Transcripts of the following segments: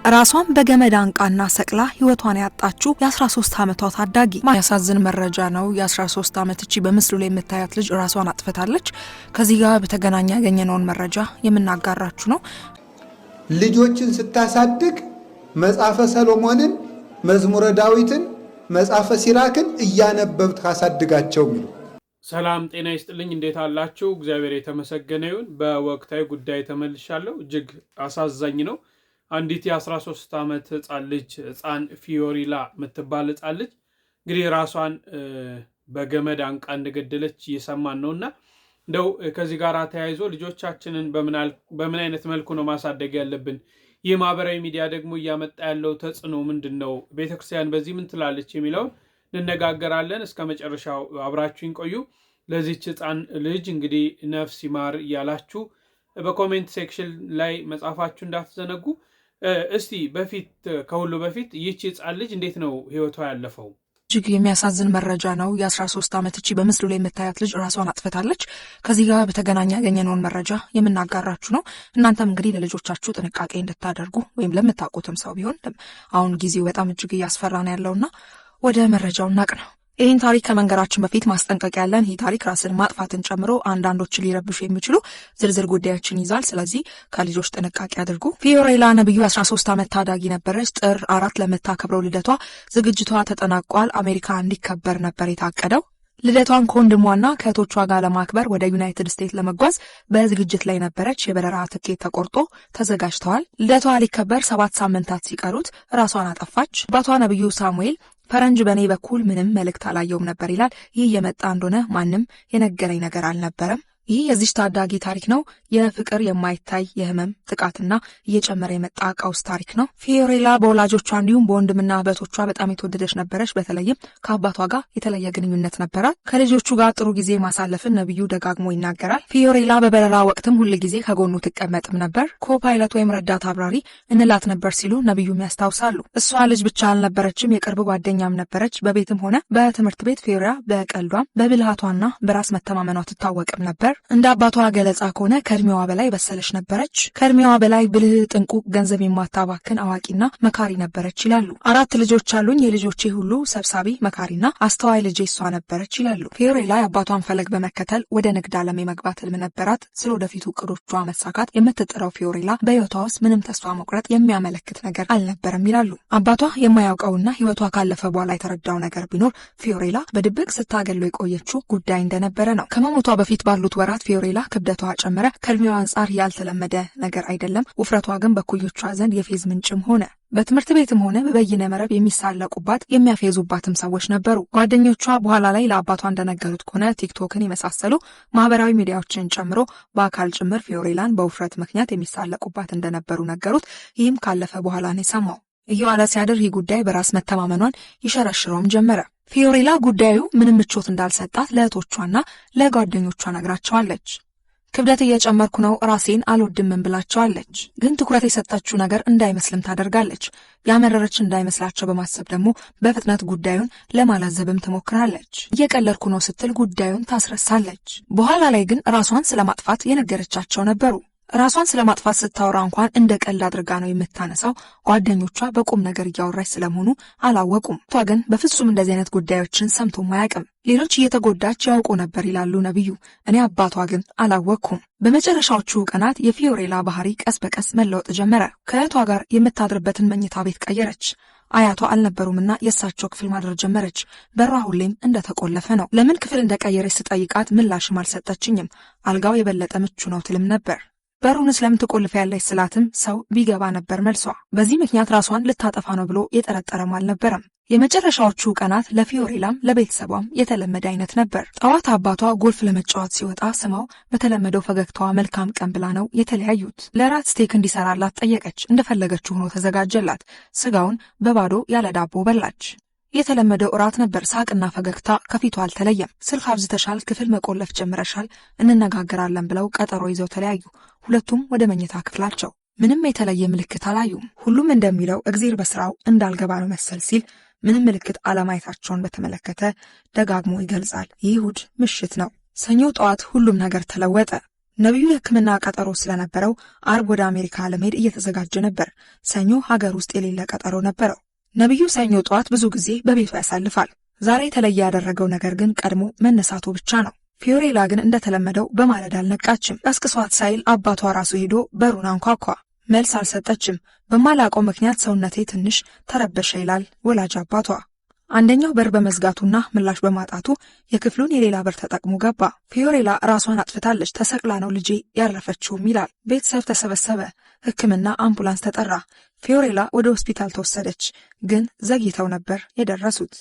ራሷን በገመድ አንቃና ሰቅላ ህይወቷን ያጣችው የ13 ዓመቷ ታዳጊ ያሳዝን መረጃ ነው። የ13 ዓመት እቺ በምስሉ ላይ የምታያት ልጅ ራሷን አጥፍታለች። ከዚህ ጋር በተገናኘ ያገኘነውን መረጃ የምናጋራችሁ ነው። ልጆችን ስታሳድግ መጽሐፈ ሰሎሞንን፣ መዝሙረ ዳዊትን፣ መጽሐፈ ሲራክን እያነበብት ካሳድጋቸው ሚሉ። ሰላም ጤና ይስጥልኝ። እንዴት አላችሁ? እግዚአብሔር የተመሰገነ ይሁን። በወቅታዊ ጉዳይ ተመልሻለሁ። እጅግ አሳዛኝ ነው። አንዲት የ13 ዓመት ህፃን ፊዮሪላ የምትባል ህፃን ልጅ እንግዲህ ራሷን በገመድ አንቃ እንደገደለች እየሰማን ነውና እንደው ከዚህ ጋር ተያይዞ ልጆቻችንን በምን አይነት መልኩ ነው ማሳደግ ያለብን? ይህ ማህበራዊ ሚዲያ ደግሞ እያመጣ ያለው ተጽዕኖ ምንድነው? ቤተክርስቲያን በዚህ ምን ትላለች የሚለውን እንነጋገራለን። እስከ መጨረሻው አብራችሁን ቆዩ። ለዚህች ህፃን ልጅ እንግዲህ ነፍስ ይማር እያላችሁ በኮሜንት ሴክሽን ላይ መጻፋችሁ እንዳትዘነጉ። እስቲ ከሁሉ በፊት ይህች ህፃን ልጅ እንዴት ነው ህይወቷ ያለፈው? እጅግ የሚያሳዝን መረጃ ነው። የ13 ዓመት እቺ በምስሉ ላይ የምታያት ልጅ ራሷን አጥፍታለች። ከዚህ ጋር በተገናኘ ያገኘነውን መረጃ የምናጋራችሁ ነው። እናንተም እንግዲህ ለልጆቻችሁ ጥንቃቄ እንድታደርጉ ወይም ለምታውቁትም ሰው ቢሆን አሁን ጊዜው በጣም እጅግ እያስፈራ ነው ያለውና ወደ መረጃው እናቅናው። ይህን ታሪክ ከመንገራችን በፊት ማስጠንቀቂያ ያለን። ይህ ታሪክ ራስን ማጥፋትን ጨምሮ አንዳንዶችን ሊረብሹ የሚችሉ ዝርዝር ጉዳዮችን ይዛል። ስለዚህ ከልጆች ጥንቃቄ አድርጉ። ፊዮሬላ ነብዩ 13 ዓመት ታዳጊ ነበረች። ጥር 4 ለምታከብረው ልደቷ ዝግጅቷ ተጠናቋል። አሜሪካ እንዲከበር ነበር የታቀደው። ልደቷን ከወንድሟና ከእህቶቿ ጋር ለማክበር ወደ ዩናይትድ ስቴትስ ለመጓዝ በዝግጅት ላይ ነበረች። የበረራ ትኬት ተቆርጦ ተዘጋጅተዋል። ልደቷ ሊከበር 7 ሳምንታት ሲቀሩት ራሷን አጠፋች። አባቷ ነብዩ ሳሙኤል ፈረንጅ በኔ በኩል ምንም መልእክት አላየውም ነበር ይላል። ይህ የመጣ እንደሆነ ማንም የነገረኝ ነገር አልነበረም። ይህ የዚህ ታዳጊ ታሪክ ነው። የፍቅር የማይታይ የህመም ጥቃትና እየጨመረ የመጣ ቀውስ ታሪክ ነው። ፊዮሬላ በወላጆቿ እንዲሁም በወንድምና እህቶቿ በጣም የተወደደች ነበረች። በተለይም ከአባቷ ጋር የተለየ ግንኙነት ነበራት። ከልጆቹ ጋር ጥሩ ጊዜ ማሳለፍን ነብዩ ደጋግሞ ይናገራል። ፊዮሬላ በበረራ ወቅትም ሁል ጊዜ ከጎኑ ትቀመጥም ነበር። ኮፓይለት ወይም ረዳት አብራሪ እንላት ነበር ሲሉ ነብዩም ያስታውሳሉ። እሷ ልጅ ብቻ አልነበረችም፣ የቅርብ ጓደኛም ነበረች። በቤትም ሆነ በትምህርት ቤት ፊዮሬላ በቀልዷም በብልሃቷና በራስ መተማመኗ ትታወቅም ነበር። እንደ አባቷ ገለጻ ከሆነ ከእድሜዋ በላይ በሰለች ነበረች። ከእድሜዋ በላይ ብልህ፣ ጥንቁቅ፣ ገንዘብ የማታባክን አዋቂና መካሪ ነበረች ይላሉ። 4 ልጆች አሉኝ፣ የልጆቼ ሁሉ ሰብሳቢ መካሪና አስተዋይ ልጄ እሷ ነበረች ይላሉ። ፊዮሬላ የአባቷን ፈለግ በመከተል ወደ ንግድ ዓለም የመግባት ህልም ነበራት። ስለ ወደፊቱ እቅዶቿ መሳካት የምትጥረው ፊዮሬላ በህይወቷ ውስጥ ምንም ተስፋ መቁረጥ የሚያመለክት ነገር አልነበረም ይላሉ። አባቷ የማያውቀውና ህይወቷ ካለፈ በኋላ የተረዳው ነገር ቢኖር ፊዮሬላ በድብቅ ስታገለው የቆየችው ጉዳይ እንደነበረ ነው። ከመሞቷ በፊት ባሉት ወራት ፊዮሬላ ክብደቷ ጨመረ። ከእድሜዋ አንጻር ያልተለመደ ነገር አይደለም። ውፍረቷ ግን በኩዮቿ ዘንድ የፌዝ ምንጭም ሆነ። በትምህርት ቤትም ሆነ በበይነ መረብ የሚሳለቁባት የሚያፌዙባትም ሰዎች ነበሩ። ጓደኞቿ በኋላ ላይ ለአባቷ እንደነገሩት ከሆነ ቲክቶክን የመሳሰሉ ማህበራዊ ሚዲያዎችን ጨምሮ በአካል ጭምር ፊዮሬላን በውፍረት ምክንያት የሚሳለቁባት እንደነበሩ ነገሩት። ይህም ካለፈ በኋላ ነው የሰማው። እየዋለ ሲያድር ይህ ጉዳይ በራስ መተማመኗን ይሸረሽረውም ጀመረ። ፊዮሬላ ጉዳዩ ምንም ምቾት እንዳልሰጣት ለእህቶቿና ለጓደኞቿ ነግራቸዋለች። ክብደት እየጨመርኩ ነው፣ ራሴን አልወድምም ብላቸዋለች። ግን ትኩረት የሰጠችው ነገር እንዳይመስልም ታደርጋለች። ያመረረች እንዳይመስላቸው በማሰብ ደግሞ በፍጥነት ጉዳዩን ለማላዘብም ትሞክራለች። እየቀለድኩ ነው ስትል ጉዳዩን ታስረሳለች። በኋላ ላይ ግን ራሷን ስለማጥፋት የነገረቻቸው ነበሩ። ራሷን ስለማጥፋት ስታወራ እንኳን እንደ ቀልድ አድርጋ ነው የምታነሳው። ጓደኞቿ በቁም ነገር እያወራች ስለመሆኑ አላወቁም። እሷ ግን በፍጹም እንደዚህ አይነት ጉዳዮችን ሰምቶም አያውቅም። ሌሎች እየተጎዳች ያውቁ ነበር ይላሉ ነብዩ። እኔ አባቷ ግን አላወቅኩም። በመጨረሻዎቹ ቀናት የፊዮሬላ ባህሪ ቀስ በቀስ መለወጥ ጀመረ። ከእህቷ ጋር የምታድርበትን መኝታ ቤት ቀየረች። አያቷ አልነበሩምና የእሳቸው ክፍል ማድረግ ጀመረች። በሯ ሁሌም እንደተቆለፈ ነው። ለምን ክፍል እንደቀየረች ስጠይቃት ምላሽም አልሰጠችኝም። አልጋው የበለጠ ምቹ ነው ትልም ነበር። በሩን ስለምን ትቆልፊያለሽ ስላትም ሰው ቢገባ ነበር መልሷ። በዚህ ምክንያት ራሷን ልታጠፋ ነው ብሎ የጠረጠረም አልነበረም። የመጨረሻዎቹ ቀናት ለፊዮሬላም ለቤተሰቧም የተለመደ አይነት ነበር። ጠዋት አባቷ ጎልፍ ለመጫወት ሲወጣ ስማው በተለመደው ፈገግታዋ መልካም ቀን ብላ ነው የተለያዩት። ለራት ስቴክ እንዲሰራላት ጠየቀች። እንደፈለገችው ሆኖ ተዘጋጀላት። ስጋውን በባዶ ያለ ዳቦ በላች። የተለመደው እራት ነበር። ሳቅና ፈገግታ ከፊቷ አልተለየም። ስልክ አብዝተሻል፣ ክፍል መቆለፍ ጀምረሻል፣ እንነጋገራለን ብለው ቀጠሮ ይዘው ተለያዩ። ሁለቱም ወደ መኝታ ክፍላቸው። ምንም የተለየ ምልክት አላዩም። ሁሉም እንደሚለው እግዜር በስራው እንዳልገባ ነው መሰል ሲል ምንም ምልክት አለማየታቸውን በተመለከተ ደጋግሞ ይገልጻል። ይህ እሑድ ምሽት ነው። ሰኞ ጠዋት ሁሉም ነገር ተለወጠ። ነብዩ የሕክምና ቀጠሮ ስለነበረው አርብ ወደ አሜሪካ ለመሄድ እየተዘጋጀ ነበር። ሰኞ ሀገር ውስጥ የሌለ ቀጠሮ ነበረው። ነብዩ ሰኞ ጠዋት ብዙ ጊዜ በቤቱ ያሳልፋል። ዛሬ የተለየ ያደረገው ነገር ግን ቀድሞ መነሳቱ ብቻ ነው። ፊዮሬላ ግን እንደተለመደው በማለዳ አልነቃችም። ቀስቅሷት ሳይል አባቷ ራሱ ሄዶ በሩን አንኳኳ። መልስ አልሰጠችም። በማላውቀው ምክንያት ሰውነቴ ትንሽ ተረበሸ ይላል ወላጅ አባቷ። አንደኛው በር በመዝጋቱና ምላሽ በማጣቱ የክፍሉን የሌላ በር ተጠቅሞ ገባ። ፊዮሬላ ራሷን አጥፍታለች፣ ተሰቅላ ነው ልጄ ያረፈችውም ይላል። ቤተሰብ ተሰበሰበ። ሕክምና አምቡላንስ ተጠራ። ፊዮሬላ ወደ ሆስፒታል ተወሰደች። ግን ዘግይተው ነበር የደረሱት።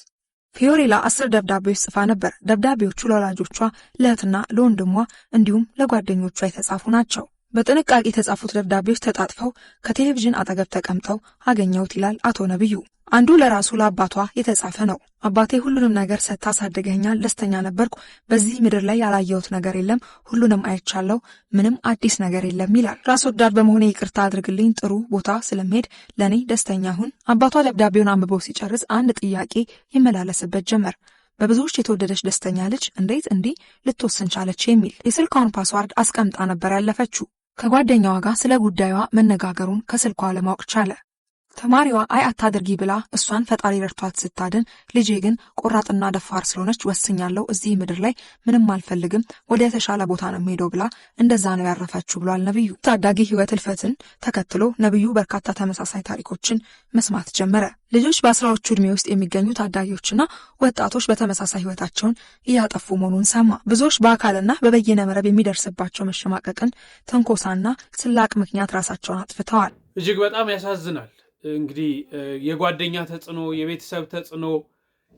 ፊዮሬላ 10 ደብዳቤዎች ጽፋ ነበር። ደብዳቤዎቹ ለወላጆቿ፣ ለእህትና ለወንድሟ እንዲሁም ለጓደኞቿ የተጻፉ ናቸው። በጥንቃቄ የተጻፉት ደብዳቤዎች ተጣጥፈው ከቴሌቪዥን አጠገብ ተቀምጠው አገኘሁት ይላል አቶ ነብዩ። አንዱ ለራሱ ለአባቷ የተጻፈ ነው። አባቴ ሁሉንም ነገር ሰጥታ አሳድገኛል፣ ደስተኛ ነበርኩ። በዚህ ምድር ላይ ያላየሁት ነገር የለም፣ ሁሉንም አይቻለሁ፣ ምንም አዲስ ነገር የለም ይላል። ራስ ወዳድ በመሆኔ ይቅርታ አድርግልኝ፣ ጥሩ ቦታ ስለምሄድ ለኔ ደስተኛ ሁን። አባቷ ደብዳቤውን አንብበው ሲጨርስ አንድ ጥያቄ ይመላለስበት ጀመር። በብዙዎች የተወደደች ደስተኛ ልጅ እንዴት እንዲህ ልትወስን ቻለች የሚል። የስልኳን ፓስዋርድ አስቀምጣ ነበር ያለፈችው። ከጓደኛዋ ጋር ስለ ጉዳዩዋ መነጋገሩን ከስልኳ ለማወቅ ቻለ። ተማሪዋ አይ አታድርጊ ብላ እሷን ፈጣሪ ረድቷት ስታድን፣ ልጄ ግን ቆራጥና ደፋር ስለሆነች ወስኛለሁ፣ እዚህ ምድር ላይ ምንም አልፈልግም፣ ወደ የተሻለ ቦታ ነው የምሄደው ብላ እንደዛ ነው ያረፈችው ብሏል ነብዩ። ታዳጊ ህይወት እልፈትን ተከትሎ ነብዩ በርካታ ተመሳሳይ ታሪኮችን መስማት ጀመረ። ልጆች በ10ዎቹ ዕድሜ ውስጥ የሚገኙ ታዳጊዎችና ወጣቶች በተመሳሳይ ህይወታቸውን እያጠፉ መሆኑን ሰማ። ብዙዎች በአካልና በበይነ መረብ የሚደርስባቸው መሸማቀቅን፣ ትንኮሳና ስላቅ ምክንያት ራሳቸውን አጥፍተዋል። እጅግ በጣም ያሳዝናል። እንግዲህ የጓደኛ ተጽዕኖ፣ የቤተሰብ ተጽዕኖ፣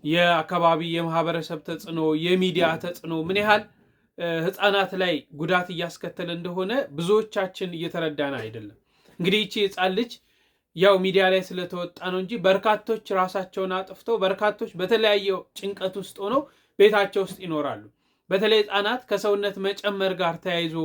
የአካባቢ የማህበረሰብ ተጽዕኖ፣ የሚዲያ ተጽዕኖ ምን ያህል ህፃናት ላይ ጉዳት እያስከተለ እንደሆነ ብዙዎቻችን እየተረዳን አይደለም። እንግዲህ ይቺ ህፃን ልጅ ያው ሚዲያ ላይ ስለተወጣ ነው እንጂ በርካቶች ራሳቸውን አጥፍተው፣ በርካቶች በተለያየ ጭንቀት ውስጥ ሆነው ቤታቸው ውስጥ ይኖራሉ። በተለይ ህፃናት ከሰውነት መጨመር ጋር ተያይዞ፣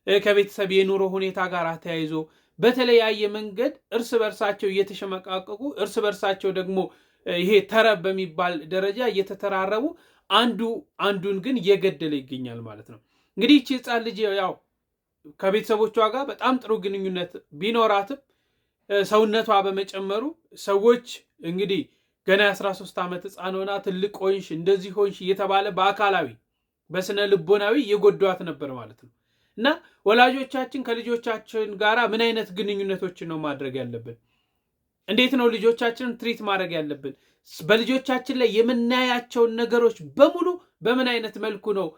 ከቤተሰብ የኑሮ ሁኔታ ጋር ተያይዞ በተለያየ መንገድ እርስ በርሳቸው እየተሸመቃቀቁ፣ እርስ በርሳቸው ደግሞ ይሄ ተረብ በሚባል ደረጃ እየተተራረቡ አንዱ አንዱን ግን እየገደለ ይገኛል ማለት ነው። እንግዲህ ይህች ህፃን ልጅ ያው ከቤተሰቦቿ ጋር በጣም ጥሩ ግንኙነት ቢኖራትም ሰውነቷ በመጨመሩ ሰዎች እንግዲህ ገና 13 ዓመት ህፃን ሆና ትልቅ ሆንሽ፣ እንደዚህ ሆንሽ እየተባለ በአካላዊ በስነ ልቦናዊ እየጎዷት ነበር ማለት ነው። እና ወላጆቻችን ከልጆቻችን ጋራ ምን አይነት ግንኙነቶችን ነው ማድረግ ያለብን? እንዴት ነው ልጆቻችንን ትሪት ማድረግ ያለብን? በልጆቻችን ላይ የምናያቸውን ነገሮች በሙሉ በምን አይነት መልኩ ነው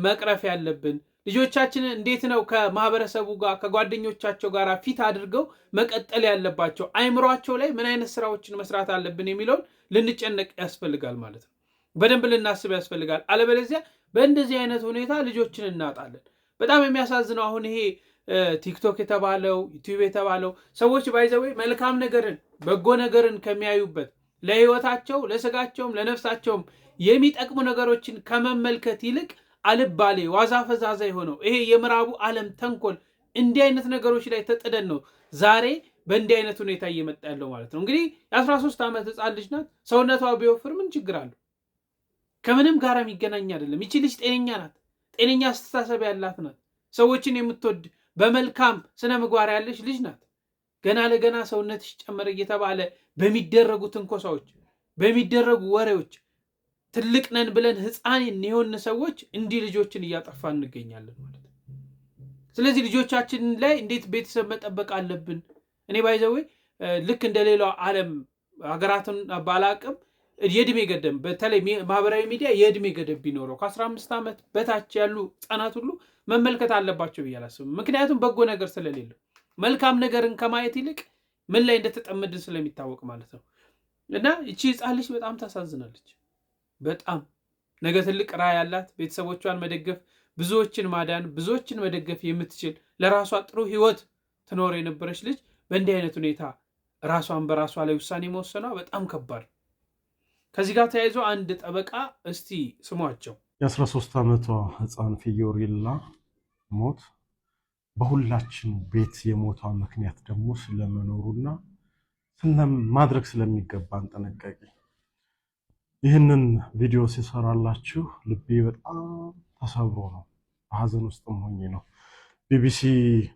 መቅረፍ ያለብን? ልጆቻችንን እንዴት ነው ከማህበረሰቡ ጋር ከጓደኞቻቸው ጋር ፊት አድርገው መቀጠል ያለባቸው? አይምሯቸው ላይ ምን አይነት ስራዎችን መስራት አለብን የሚለውን ልንጨነቅ ያስፈልጋል ማለት ነው። በደንብ ልናስብ ያስፈልጋል። አለበለዚያ በእንደዚህ አይነት ሁኔታ ልጆችን እናጣለን። በጣም የሚያሳዝነው አሁን ይሄ ቲክቶክ የተባለው ዩቲዩብ የተባለው ሰዎች ባይዘወይ መልካም ነገርን በጎ ነገርን ከሚያዩበት ለህይወታቸው ለስጋቸውም ለነፍሳቸውም የሚጠቅሙ ነገሮችን ከመመልከት ይልቅ አልባሌ ዋዛ ፈዛዛ የሆነው ይሄ የምዕራቡ ዓለም ተንኮል እንዲህ አይነት ነገሮች ላይ ተጥደን ነው ዛሬ በእንዲህ አይነት ሁኔታ እየመጣ ያለው ማለት ነው። እንግዲህ የ13 ዓመት ህፃን ልጅ ናት። ሰውነቷ ቢወፍር ምን ችግር አለው? ከምንም ጋር የሚገናኝ አይደለም። ይቺ ልጅ ጤነኛ ናት። ጤነኛ አስተሳሰብ ያላት ናት። ሰዎችን የምትወድ በመልካም ስነ ምግባር ያለች ልጅ ናት። ገና ለገና ሰውነትሽ ጨመረ እየተባለ በሚደረጉ ትንኮሳዎች፣ በሚደረጉ ወሬዎች ትልቅ ነን ብለን ህፃን የሆን ሰዎች እንዲህ ልጆችን እያጠፋ እንገኛለን ማለት ነው። ስለዚህ ልጆቻችን ላይ እንዴት ቤተሰብ መጠበቅ አለብን? እኔ ባይዘዌ ልክ እንደሌላው ዓለም ሀገራትን ባላቅም የእድሜ ገደብ በተለይ ማህበራዊ ሚዲያ የእድሜ ገደብ ቢኖረው ከ15 ዓመት በታች ያሉ ህፃናት ሁሉ መመልከት አለባቸው ብዬ አላስብም። ምክንያቱም በጎ ነገር ስለሌለው መልካም ነገርን ከማየት ይልቅ ምን ላይ እንደተጠመድን ስለሚታወቅ ማለት ነው። እና እቺ ህፃን ልጅ በጣም ታሳዝናለች። በጣም ነገ ትልቅ ራዕይ ያላት፣ ቤተሰቦቿን መደገፍ፣ ብዙዎችን ማዳን፣ ብዙዎችን መደገፍ የምትችል ለራሷ ጥሩ ህይወት ትኖር የነበረች ልጅ በእንዲህ አይነት ሁኔታ ራሷን በራሷ ላይ ውሳኔ መወሰኗ በጣም ከባድ። ከዚህ ጋር ተያይዞ አንድ ጠበቃ እስቲ ስሟቸው። የ13 ዓመቷ ህፃን ፊዮሬላ ሞት በሁላችን ቤት የሞቷ ምክንያት ደግሞ ስለመኖሩና ማድረግ ስለሚገባን ጥንቃቄ ይህንን ቪዲዮ ሲሰራላችሁ ልቤ በጣም ተሰብሮ ነው። በሀዘን ውስጥም ሆኜ ነው። ቢቢሲ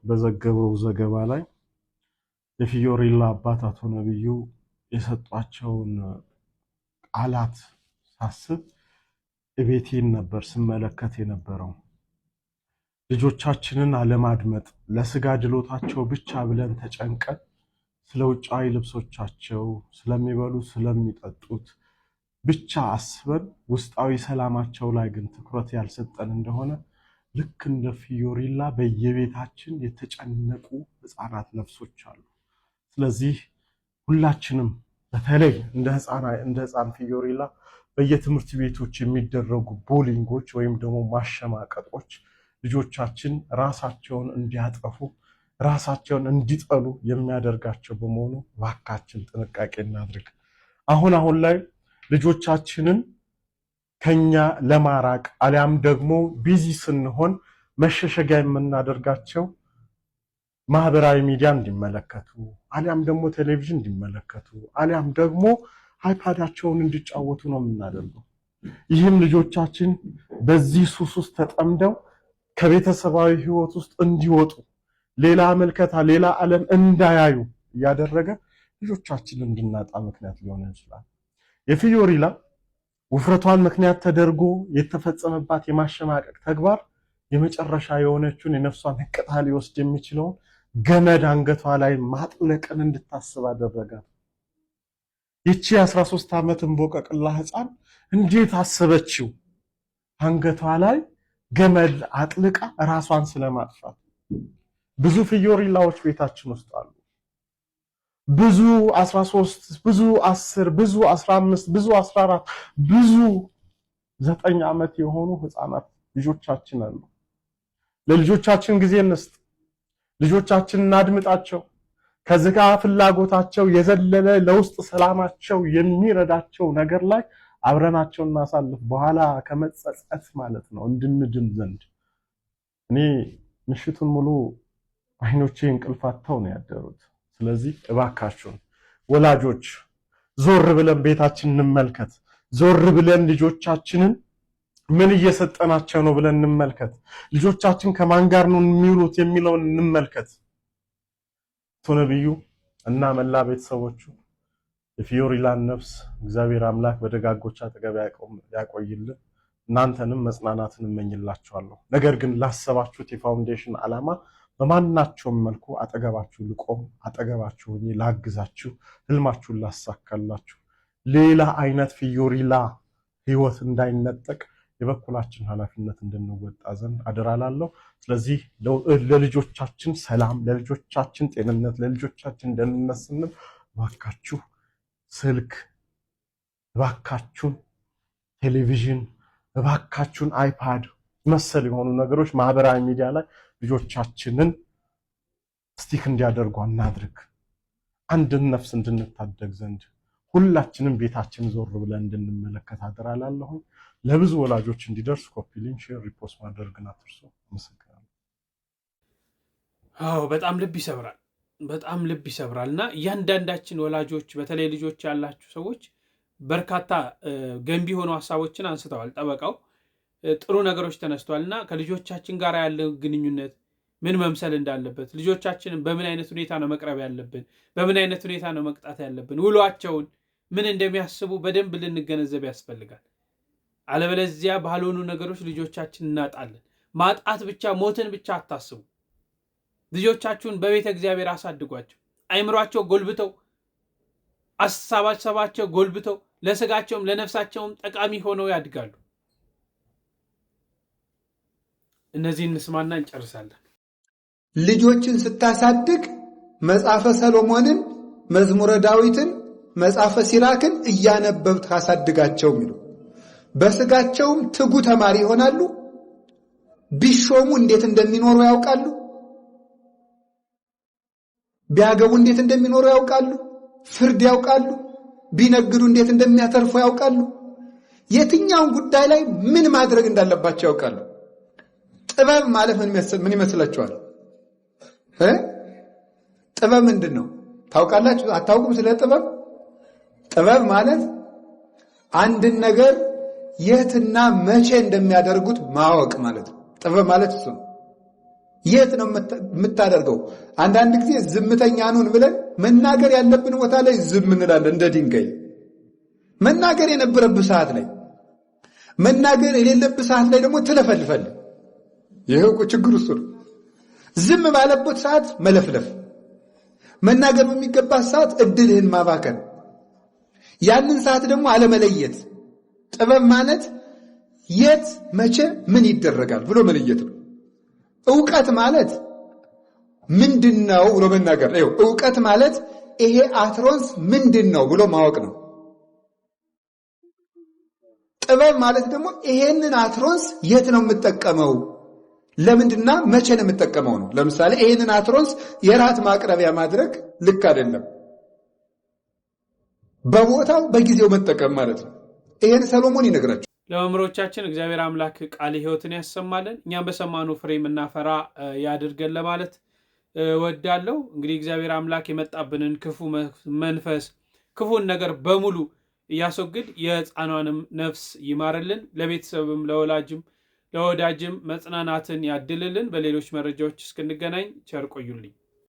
በዘገበው ዘገባ ላይ የፊዮሪላ አባት አቶ ነብዩ የሰጧቸውን ቃላት ሳስብ እቤቴን ነበር ስመለከት የነበረው። ልጆቻችንን አለማድመጥ፣ ለስጋ ድሎታቸው ብቻ ብለን ተጨንቀን ስለ ውጫዊ ልብሶቻቸው፣ ስለሚበሉ ስለሚጠጡት ብቻ አስበን ውስጣዊ ሰላማቸው ላይ ግን ትኩረት ያልሰጠን እንደሆነ ልክ እንደ ፊዮሪላ በየቤታችን የተጨነቁ ህፃናት ነፍሶች አሉ። ስለዚህ ሁላችንም በተለይ እንደ ህፃን ፊዮሪላ በየትምህርት ቤቶች የሚደረጉ ቦሊንጎች ወይም ደግሞ ማሸማቀጦች ልጆቻችን ራሳቸውን እንዲያጠፉ ራሳቸውን እንዲጠሉ የሚያደርጋቸው በመሆኑ እባካችን ጥንቃቄ እናድርግ። አሁን ላይ ልጆቻችንን ከኛ ለማራቅ አሊያም ደግሞ ቢዚ ስንሆን መሸሸጊያ የምናደርጋቸው ማህበራዊ ሚዲያ እንዲመለከቱ አሊያም ደግሞ ቴሌቪዥን እንዲመለከቱ አሊያም ደግሞ አይፓዳቸውን እንዲጫወቱ ነው የምናደርገው። ይህም ልጆቻችን በዚህ ሱስ ውስጥ ተጠምደው ከቤተሰባዊ ህይወት ውስጥ እንዲወጡ ሌላ መልከታ ሌላ ዓለም እንዳያዩ እያደረገ ልጆቻችን እንድናጣ ምክንያት ሊሆን ይችላል። የፊዮሪላ ውፍረቷን ምክንያት ተደርጎ የተፈጸመባት የማሸማቀቅ ተግባር የመጨረሻ የሆነችውን የነፍሷን ህቅታ ሊወስድ የሚችለውን ገመድ አንገቷ ላይ ማጥለቅን እንድታስብ አደረጋት። ይቺ 13 ዓመት እንቦቀቅላ ህፃን እንዴት አሰበችው? አንገቷ ላይ ገመድ አጥልቃ ራሷን ስለማጥፋት። ብዙ ፊዮሪላዎች ቤታችን ውስጥ አሉ። ብዙ 13 ብዙ 10 ብዙ 15 ብዙ 14 ብዙ 9 ዓመት የሆኑ ህፃናት ልጆቻችን አሉ። ለልጆቻችን ጊዜ እንስጥ። ልጆቻችንን እናድምጣቸው። ከዝጋ ፍላጎታቸው የዘለለ ለውስጥ ሰላማቸው የሚረዳቸው ነገር ላይ አብረናቸው እናሳልፍ። በኋላ ከመጸጸት ማለት ነው እንድንድን ዘንድ። እኔ ምሽቱን ሙሉ አይኖቼ እንቅልፍ አጥተው ነው ያደሩት። ስለዚህ እባካችሁን ወላጆች ዞር ብለን ቤታችንን እንመልከት። ዞር ብለን ልጆቻችንን ምን እየሰጠናቸው ነው ብለን እንመልከት። ልጆቻችን ከማን ጋር ነው የሚውሉት የሚለውን እንመልከት። አቶ ነብዩ እና መላ ቤተሰቦቹ የፊዮሪላን ነፍስ እግዚአብሔር አምላክ በደጋጎች አጠገብ ያቆይልን። እናንተንም መጽናናትን እመኝላችኋለሁ። ነገር ግን ላሰባችሁት የፋውንዴሽን ዓላማ በማናቸውም መልኩ አጠገባችሁ ልቆም፣ አጠገባችሁ ሆኜ ላግዛችሁ፣ ህልማችሁን ላሳካላችሁ፣ ሌላ አይነት ፊዮሪላ ህይወት እንዳይነጠቅ የበኩላችን ኃላፊነት እንድንወጣ ዘንድ አደራላለሁ። ስለዚህ ለልጆቻችን ሰላም፣ ለልጆቻችን ጤንነት፣ ለልጆቻችን ደህንነት ስንል እባካችሁ ስልክ፣ እባካችሁን ቴሌቪዥን፣ እባካችሁን አይፓድ መሰል የሆኑ ነገሮች ማህበራዊ ሚዲያ ላይ ልጆቻችንን ስቲክ እንዲያደርጉ እናድርግ። አንድን ነፍስ እንድንታደግ ዘንድ ሁላችንም ቤታችን ዞር ብለን እንድንመለከት አደራላለሁ። ለብዙ ወላጆች እንዲደርስ ኮፒ ሊንክ፣ ሼር፣ ሪፖስት ማድረግን አትርሱ። አመሰግናለሁ። አዎ በጣም ልብ ይሰብራል፣ በጣም ልብ ይሰብራል። እና እያንዳንዳችን ወላጆች በተለይ ልጆች ያላችሁ ሰዎች በርካታ ገንቢ የሆኑ ሀሳቦችን አንስተዋል። ጠበቃው ጥሩ ነገሮች ተነስተዋል እና ከልጆቻችን ጋር ያለው ግንኙነት ምን መምሰል እንዳለበት፣ ልጆቻችንን በምን አይነት ሁኔታ ነው መቅረብ ያለብን፣ በምን አይነት ሁኔታ ነው መቅጣት ያለብን፣ ውሏቸውን ምን እንደሚያስቡ በደንብ ልንገነዘብ ያስፈልጋል። አለበለዚያ ባልሆኑ ነገሮች ልጆቻችን እናጣለን። ማጣት ብቻ ሞትን ብቻ አታስቡ። ልጆቻችሁን በቤተ እግዚአብሔር አሳድጓቸው። አይምሯቸው ጎልብተው፣ አስተሳሰባቸው ጎልብተው ለስጋቸውም ለነፍሳቸውም ጠቃሚ ሆነው ያድጋሉ። እነዚህን እንስማና እንጨርሳለን። ልጆችን ስታሳድግ መጽሐፈ ሰሎሞንን፣ መዝሙረ ዳዊትን፣ መጽሐፈ ሲራክን እያነበብት አሳድጋቸው የሚሉ በስጋቸውም ትጉ ተማሪ ይሆናሉ። ቢሾሙ እንዴት እንደሚኖሩ ያውቃሉ። ቢያገቡ እንዴት እንደሚኖሩ ያውቃሉ። ፍርድ ያውቃሉ። ቢነግዱ እንዴት እንደሚያተርፉ ያውቃሉ። የትኛውን ጉዳይ ላይ ምን ማድረግ እንዳለባቸው ያውቃሉ። ጥበብ ማለት ምን ይመስላችኋል? ጥበብ ምንድን ነው ታውቃላችሁ? አታውቁም? ስለ ጥበብ ጥበብ ማለት አንድን ነገር የትና መቼ እንደሚያደርጉት ማወቅ ማለት ነው። ጥበብ ማለት እሱ ነው። የት ነው የምታደርገው? አንዳንድ ጊዜ ዝምተኛ ኑን ብለን መናገር ያለብን ቦታ ላይ ዝም እንላለን እንደ ድንጋይ። መናገር የነበረብህ ሰዓት ላይ መናገር የሌለብህ ሰዓት ላይ ደግሞ ትለፈልፋለህ። ይሄው ችግር እሱ ነው። ዝም ባለበት ሰዓት መለፍለፍ፣ መናገር በሚገባህ ሰዓት እድልህን ማባከን፣ ያንን ሰዓት ደግሞ አለመለየት። ጥበብ ማለት የት መቼ ምን ይደረጋል ብሎ መለየት ነው። ዕውቀት ማለት ምንድነው ብሎ መናገር ነው። ዕውቀት ማለት ይሄ አትሮንስ ምንድነው ብሎ ማወቅ ነው። ጥበብ ማለት ደግሞ ይሄንን አትሮንስ የት ነው የምጠቀመው፣ ለምንድና መቼ ነው የምጠቀመው ነው። ለምሳሌ ይሄንን አትሮንስ የራት ማቅረቢያ ማድረግ ልክ አይደለም፣ በቦታው በጊዜው መጠቀም ማለት ነው። ይሄን ሰሎሞን ይነግራቸው። ለመምህሮቻችን እግዚአብሔር አምላክ ቃለ ሕይወትን ያሰማልን፣ እኛም በሰማኑ ፍሬ የምናፈራ ያድርገን ለማለት ወዳለው። እንግዲህ እግዚአብሔር አምላክ የመጣብንን ክፉ መንፈስ ክፉን ነገር በሙሉ እያስወግድ የሕፃኗንም ነፍስ ይማርልን፣ ለቤተሰብም ለወዳጅም መጽናናትን ያድልልን። በሌሎች መረጃዎች እስክንገናኝ ቸር ቆዩልኝ።